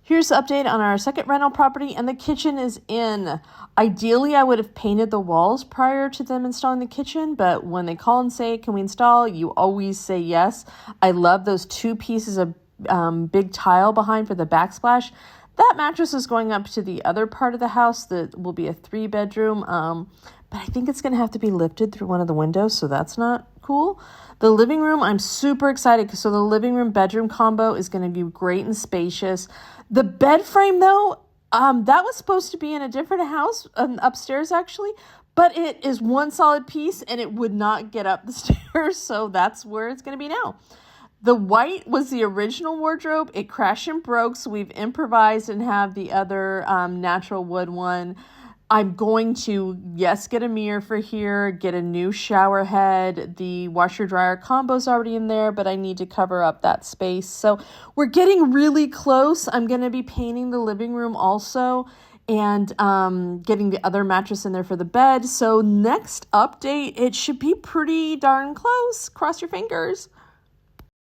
Here's the update on our second rental property, and the kitchen is in. Ideally, I would have painted the walls prior to them installing the kitchen, but when they call and say, can we install, you always say yes. I love those 2 pieces of big tile behind for the backsplash. That mattress is going up to the other part of the house that will be a 3-bedroom, but I think it's going to have to be lifted through one of the windows, so that's not cool. The living room, I'm super excited. So the living room bedroom combo is going to be great and spacious. The bed frame, though, that was supposed to be in a different house upstairs, actually, but it is one solid piece and it would not get up the stairs, so that's where it's going to be now. The white was the original wardrobe. It crashed and broke, so we've improvised and have the other natural wood one. I'm going to, yes, get a mirror for here, get a new shower head. The washer-dryer combo is already in there, but I need to cover up that space. So we're getting really close. I'm going to be painting the living room also and getting the other mattress in there for the bed. So next update, it should be pretty darn close. Cross your fingers.